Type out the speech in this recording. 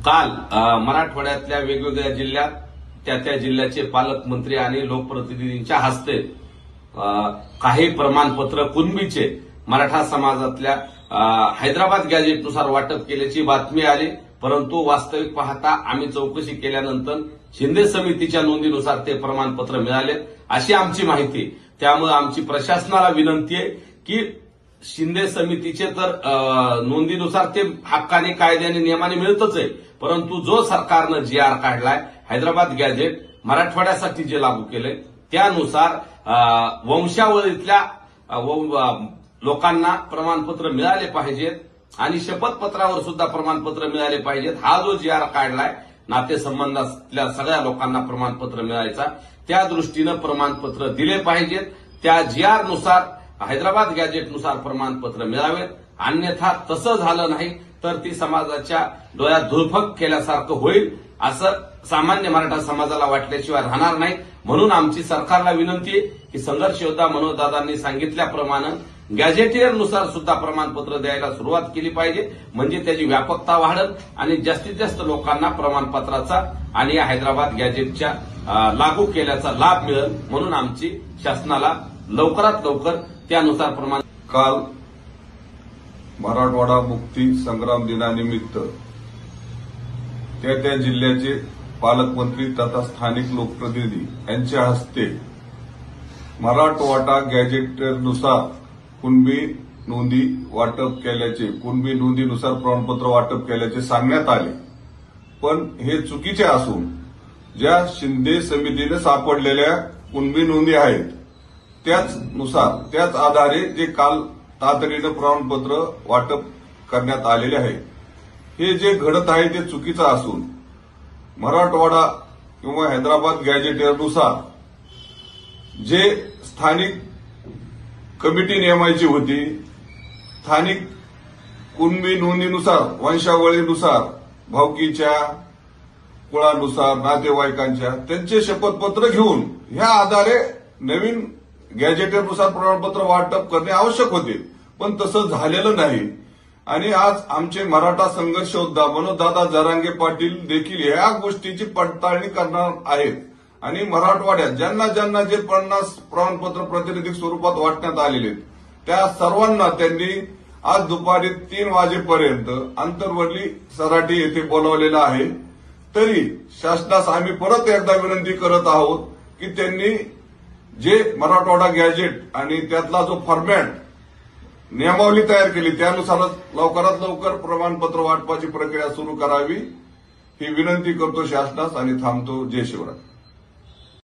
काल मराठवाड्यातल्या वेगवेगळ्या जिल्ह्यात त्या जिल्ह्याचे पालकमंत्री आणि लोकप्रतिनिधींच्या हस्ते काही प्रमाणपत्र कुणबीचे मराठा समाजातल्या हैदराबाद गॅजेटनुसार वाटप केल्याची बातमी आली। परंतु वास्तविक पाहता आम्ही चौकशी केल्यानंतर शिंदे समितीच्या नोंदीनुसार ते प्रमाणपत्र मिळाले अशी आमची माहिती। त्यामुळे आमची प्रशासनाला विनंती आहे की शिंदे समितीचे तर नोंदीनुसार ते हक्काने कायद्याने नियमाने मिळतच आहे, परंतु जो सरकारनं GR काढलाय हैदराबाद गॅजेट मराठवाड्यासाठी जे लागू केले त्यानुसार वंशावळीतल्या लोकांना प्रमाणपत्र मिळाले पाहिजेत आणि शपथपत्रावर सुद्धा प्रमाणपत्र मिळाले पाहिजेत। हा जो GR काढलाय नातेसंबंधातल्या सगळ्या लोकांना प्रमाणपत्र मिळायचा, त्या दृष्टीनं प्रमाणपत्र दिले पाहिजेत। त्या GR नुसार हैदराबाद गॅजेटनुसार प्रमाणपत्र मिळावेत, अन्यथा तसं झालं नाही तर ती समाजाच्या डोळ्यात धुळफक केल्यासारखं होईल असं सामान्य मराठा समाजाला वाटल्याशिवाय राहणार नाही। म्हणून आमची सरकारला विनंती आहे की संघर्ष योद्धा मनोजदादांनी सांगितल्याप्रमाणे गॅजेटियरनुसार सुद्धा प्रमाणपत्र द्यायला सुरुवात केली पाहिजे, म्हणजे त्याची व्यापकता वाढेल आणि जास्तीत जास्त लोकांना प्रमाणपत्राचा आणि या हैदराबाद गॅजेटच्या लागू केल्याचा लाभ मिळेल। म्हणून आमची शासनाला लवकरात लवकर त्यानुसार प्रमाण काल मराठवाडा मुक्ती संग्राम दिनानिमित्त त्या जिल्ह्याचे पालकमंत्री तथा स्थानिक लोकप्रतिनिधी यांच्या हस्ते मराठवाडा गॅजेटनुसार कुणबी नोंदी वाटप केल्याचे, कुणबी नोंदीनुसार प्रमाणपत्र वाटप केल्याचे सांगण्यात आले। पण हे चुकीचे असून ज्या शिंदे समितीने सापडलेल्या कुणबी नोंदी आहेत त्याच आधारे जे काल तातडीनं प्रमाणपत्र वाटप करण्यात आलेले आहे, हे जे घडत आहे ते चुकीचं असून मराठवाडा किंवा हैदराबाद गॅजेटनुसार जे स्थानिक कमिटी नेमायची होती, स्थानिक कुणबी नोंदीनुसार वंशावळीनुसार भावकीच्या कुळानुसार नातेवाईकांच्या त्यांचे शपथपत्र घेऊन ह्या आधारे नवीन गॅजेटनुसार प्रमाणपत्र वाटप करणे आवश्यक होते, पण तसं झालेलं नाही। आणि आज आमचे मराठा संघर्ष योद्धा मनोजदादा जरांगे पाटील देखील या गोष्टीची पडताळणी करणार आहेत आणि मराठवाड्यात ज्यांना ज्यांना जे 50 प्रमाणपत्र प्रातिनिधिक स्वरूपात वाटण्यात आलेले त्या सर्वांना त्यांनी आज दुपारी 3 वाजेपर्यंत आंतरवली सराटी येथे बोलावलेलं आहे। तरी शासनास आम्ही परत एकदा विनंती करत आहोत की त्यांनी जे मराठवाडा गॅजेट आणि त्यातला जो फॉर्मॅट नियमावली तयार केली त्यानुसारच लवकरात लवकर प्रमाणपत्र वाटपाची प्रक्रिया सुरू करावी ही विनंती करतो शासनास आणि थांबतो। जय शिवराय।